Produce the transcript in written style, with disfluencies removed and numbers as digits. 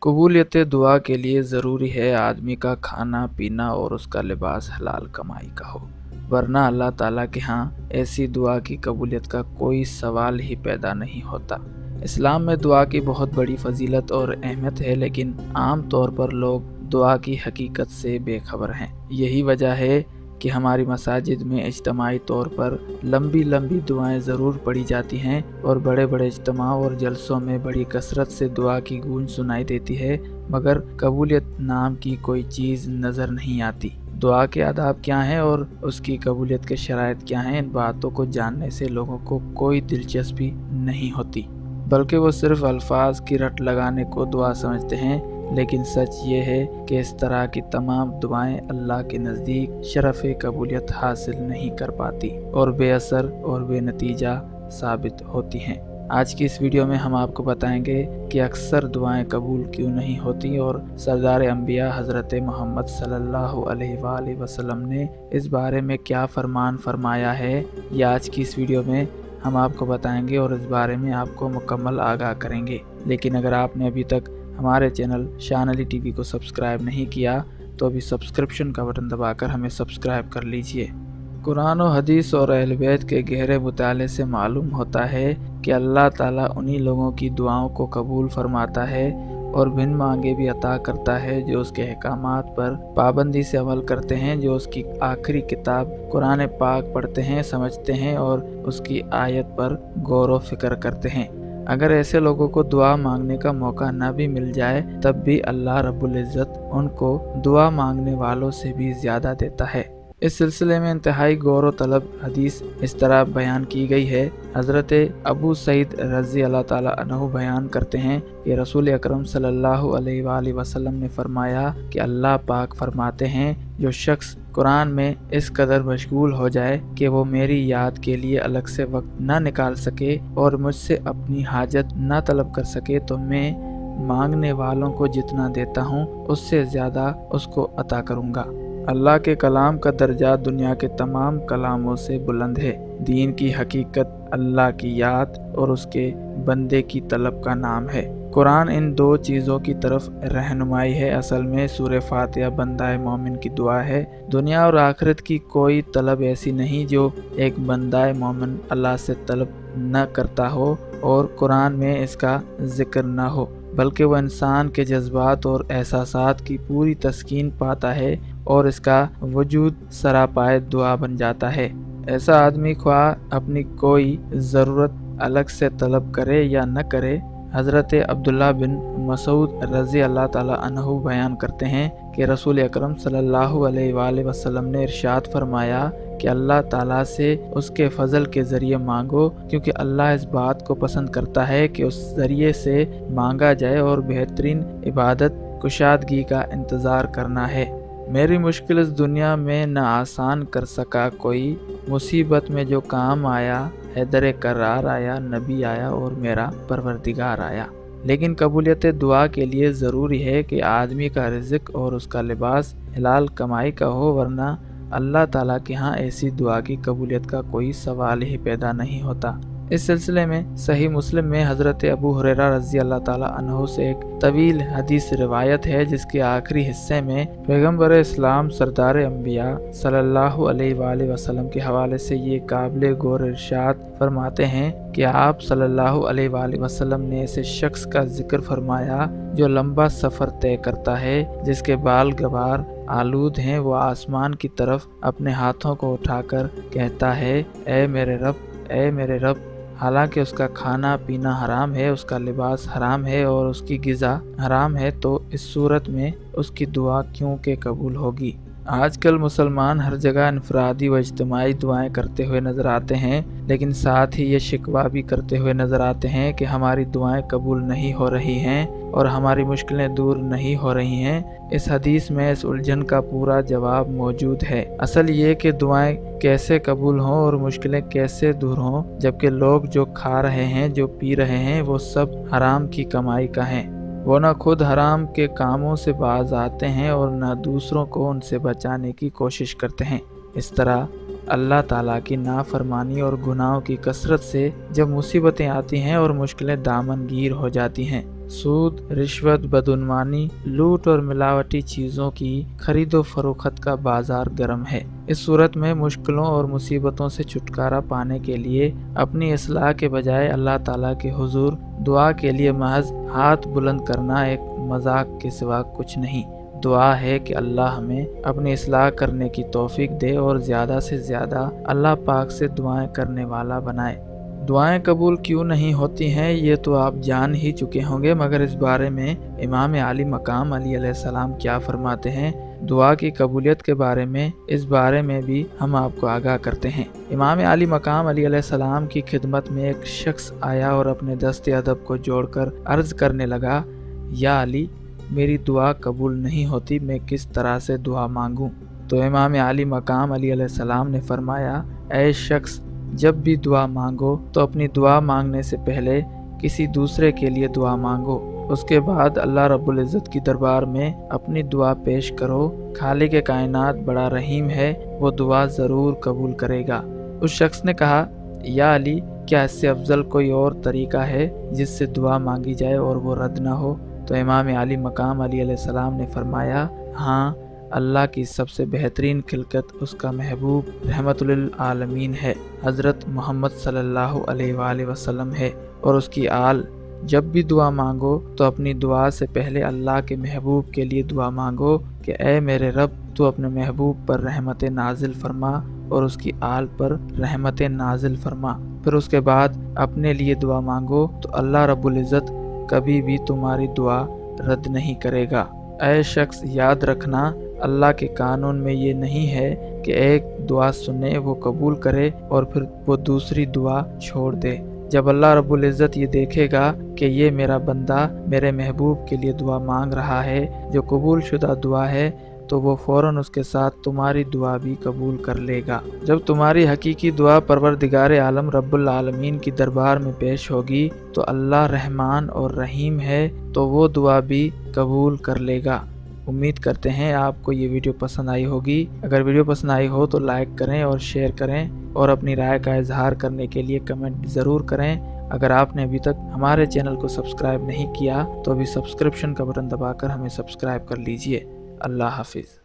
कबूलियत दुआ के लिए ज़रूरी है आदमी का खाना पीना और उसका लिबास हलाल कमाई का हो, वरना अल्लाह ताला के यहाँ ऐसी दुआ की कबूलियत का कोई सवाल ही पैदा नहीं होता। इस्लाम में दुआ की बहुत बड़ी फजीलत और अहमियत है, लेकिन आम तौर पर लोग दुआ की हकीकत से बेखबर हैं। यही वजह है कि हमारी मसाजिद में इज्तिमाई तौर पर लंबी लंबी दुआएं ज़रूर पढ़ी जाती हैं और बड़े बड़े इज्तिमा और जलसों में बड़ी कसरत से दुआ की गूंज सुनाई देती है, मगर कबूलियत नाम की कोई चीज़ नज़र नहीं आती। दुआ के आदाब क्या हैं और उसकी कबूलियत के शराइत क्या हैं, इन बातों को जानने से लोगों को कोई दिलचस्पी नहीं होती, बल्कि वो सिर्फ अल्फाज की रट लगाने को दुआ समझते हैं। लेकिन सच ये है कि इस तरह की तमाम दुआएं अल्लाह के नज़दीक शरफ़ कबूलियत हासिल नहीं कर पाती और बेअसर और बेनतीजा साबित होती हैं। आज की इस वीडियो में हम आपको बताएंगे कि अक्सर दुआएं कबूल क्यों नहीं होती और सरदार अंबिया हज़रत मोहम्मद सल्लल्लाहु अलैहि वसल्लम ने इस बारे में क्या फरमान फरमाया है, ये आज की इस वीडियो में हम आपको बताएंगे और इस बारे में आपको मुकम्मल आगाह करेंगे। लेकिन अगर आपने अभी तक हमारे चैनल शान अली टीवी को सब्सक्राइब नहीं किया तो अभी सब्सक्रिप्शन का बटन दबाकर हमें सब्सक्राइब कर लीजिए। कुरान और हदीस और अहले बैत के गहरे मुताले से मालूम होता है कि अल्लाह ताला उन्हीं लोगों की दुआओं को कबूल फरमाता है और बिन मांगे भी अता करता है जो उसके अहकामात पर पाबंदी से अमल करते हैं, जो उसकी आखिरी किताब कुरान पाक पढ़ते हैं, समझते हैं और उसकी आयत पर गौर व फिक्र करते हैं। अगर ऐसे लोगों को दुआ मांगने का मौका न भी मिल जाए तब भी अल्लाह रब्बुल इज़्ज़त उनको दुआ मांगने वालों से भी ज़्यादा देता है। इस सिलसिले में इंतहाई गौर व तलब हदीस इस तरह बयान की गई है। हज़रत अबू सईद रज़ी अल्लाह ताला अन्हु बयान करते हैं कि रसूल अकरम सल्लल्लाहु अलैहि वसल्लम ने फरमाया कि अल्लाह पाक फरमाते हैं, जो शख्स कुरान में इस कदर मशगूल हो जाए कि वो मेरी याद के लिए अलग से वक्त न निकाल सके और मुझसे अपनी हाजत न तलब कर सके, तो मैं मांगने वालों को जितना देता हूँ उससे ज़्यादा उसको अता करूँगा। अल्लाह के कलाम का दर्जा दुनिया के तमाम कलामों से बुलंद है। दीन की हकीकत अल्लाह की याद और उसके बंदे की तलब का नाम है। कुरान इन दो चीज़ों की तरफ रहनुमाई है। असल में सूरह फातिहा बंदा मोमिन की दुआ है। दुनिया और आखिरत की कोई तलब ऐसी नहीं जो एक बंदा मोमिन अल्लाह से तलब न करता हो और कुरान में इसका जिक्र न हो, बल्कि वह इंसान के जज्बात और एहसासात की पूरी तस्कीन पाता है और इसका वजूद सरापाए दुआ बन जाता है। ऐसा आदमी ख्वाह अपनी कोई ज़रूरत अलग से तलब करे या न करे, हज़रत अब्दुल्ला बिन मसूद रज़ी अल्लाह ताला अन्हु बयान करते हैं कि रसूल अकरम सल्लल्लाहु अलैहि वसल्लम ने इरशाद फरमाया कि अल्लाह ताला से उसके फ़ज़ल के ज़रिए मांगो, क्योंकि अल्लाह इस बात को पसंद करता है कि उस ज़रिए से मांगा जाए और बेहतरीन इबादत कुशादगी का इंतज़ार करना है। मेरी मुश्किल इस दुनिया में न आसान कर सका कोई, मुसीबत में जो काम आया, हैदर करार आया, नबी आया और मेरा परवरदिगार आया। लेकिन कबूलियत दुआ के लिए ज़रूरी है कि आदमी का रिज़्क और उसका लिबास हलाल कमाई का हो, वरना अल्लाह ताला के यहाँ ऐसी दुआ की कबूलियत का कोई सवाल ही पैदा नहीं होता। इस सिलसिले में सही मुस्लिम में हज़रत अबू हुरैरा रज़ी अल्लाह ताला अन्हु से एक तवील हदीस रिवायत है, जिसके आखिरी हिस्से में पैगम्बर इस्लाम सरदार अंबिया सल्लल्लाहु अलैहि वसल्लम के हवाले से ये काबिल गौर इरशाद फरमाते हैं कि आप सल्लल्लाहु अलैहि वसल्लम ने ऐसे शख्स का जिक्र फरमाया जो लंबा सफ़र तय करता है, जिसके बाल गबार आलूद हैं। वो आसमान की तरफ अपने हाथों को उठाकर कहता है, ऐ मेरे रब, ऐ मेरे रब। हालांकि उसका खाना पीना हराम है, उसका लिबास हराम है और उसकी ग़िज़ा हराम है, तो इस सूरत में उसकी दुआ क्यों के कबूल होगी। आजकल मुसलमान हर जगह इनफरादी व इज्तिमाई दुआएं करते हुए नज़र आते हैं, लेकिन साथ ही ये शिकवा भी करते हुए नज़र आते हैं कि हमारी दुआएं कबूल नहीं हो रही हैं और हमारी मुश्किलें दूर नहीं हो रही हैं। इस हदीस में इस उलझन का पूरा जवाब मौजूद है। असल ये कि दुआएं कैसे कबूल हों और मुश्किलें कैसे दूर हों, जबकि लोग जो खा रहे हैं, जो पी रहे हैं, वो सब हराम की कमाई का हैं। वो न खुद हराम के कामों से बाज आते हैं और न दूसरों को उनसे बचाने की कोशिश करते हैं। इस तरह अल्लाह ताला की नाफरमानी और गुनाहों की कसरत से जब मुसीबतें आती हैं और मुश्किलें दामनगीर हो जाती हैं, सूद, रिश्वत, बदउनवानी, लूट और मिलावटी चीज़ों की खरीदो फरोख्त का बाजार गर्म है। इस सूरत में मुश्किलों और मुसीबतों से छुटकारा पाने के लिए अपनी इस्लाह के बजाय अल्लाह ताला के हुजूर दुआ के लिए महज हाथ बुलंद करना एक मजाक के सिवा कुछ नहीं। दुआ है कि अल्लाह हमें अपनी इस्लाह करने की तौफीक दे और ज़्यादा से ज़्यादा अल्लाह पाक से दुआएं करने वाला बनाए। दुआएं कबूल क्यों नहीं होती हैं ये तो आप जान ही चुके होंगे, मगर इस बारे में इमाम आली मकाम अली अलैहिस्सलाम क्या फरमाते हैं, दुआ की कबूलियत के बारे में, इस बारे में भी हम आपको आगाह करते हैं। इमाम आली मकाम अली अलैहिस्सलाम की खिदमत में एक शख्स आया और अपने दस्ते अदब को जोड़कर अर्ज करने लगा, या अली, मेरी दुआ कबूल नहीं होती, मैं किस तरह से दुआ मांगूं? तो इमाम आली मकाम अली अलैहिस्सलाम ने फरमाया, ऐ शख्स, जब भी दुआ मांगो तो अपनी दुआ मांगने से पहले किसी दूसरे के लिए दुआ मांगो, उसके बाद अल्लाह रब्बुल इज़्ज़त की दरबार में अपनी दुआ पेश करो। खालिक कायनात बड़ा रहीम है, वो दुआ ज़रूर कबूल करेगा। उस शख्स ने कहा, या अली, क्या इससे अफजल कोई और तरीका है जिससे दुआ मांगी जाए और वो रद्द ना हो? तो इमाम आली मकाम अली अलैहिस्सलाम ने फरमाया, हाँ, अल्लाह की सबसे बेहतरीन खिलकत उसका महबूब रहमतुल आलमीन है, हज़रत मोहम्मद सल्लल्लाहु अलैहि वसल्लम है और उसकी आल। जब भी दुआ मांगो तो अपनी दुआ से पहले अल्लाह के महबूब के लिए दुआ मांगो कि ए मेरे रब, तू अपने महबूब पर रहमत नाजिल फरमा और उसकी आल पर रहमत नाजिल फरमा। फिर उसके बाद अपने लिए दुआ मांगो तो अल्लाह रब्बुल इज़्ज़त कभी भी तुम्हारी दुआ रद्द नहीं करेगा। ऐ शख्स, याद रखना, अल्लाह के कानून में ये नहीं है कि एक दुआ सुने, वो कबूल करे और फिर वो दूसरी दुआ छोड़ दे। जब अल्लाह रब्बुल इज़्ज़त ये देखेगा कि ये मेरा बंदा मेरे महबूब के लिए दुआ मांग रहा है जो कबूल शुदा दुआ है, तो वो फ़ौरन उसके साथ तुम्हारी दुआ भी कबूल कर लेगा। जब तुम्हारी हकीकी दुआ परवरदिगार आलम रब्बुल आलमीन की दरबार में पेश होगी तो अल्लाह रहमान और रहीम है, तो वो दुआ भी कबूल कर लेगा। उम्मीद करते हैं आपको ये वीडियो पसंद आई होगी। अगर वीडियो पसंद आई हो तो लाइक करें और शेयर करें और अपनी राय का इजहार करने के लिए कमेंट ज़रूर करें। अगर आपने अभी तक हमारे चैनल को सब्सक्राइब नहीं किया तो अभी सब्सक्रिप्शन का बटन दबाकर हमें सब्सक्राइब कर लीजिए। अल्लाह हाफिज़।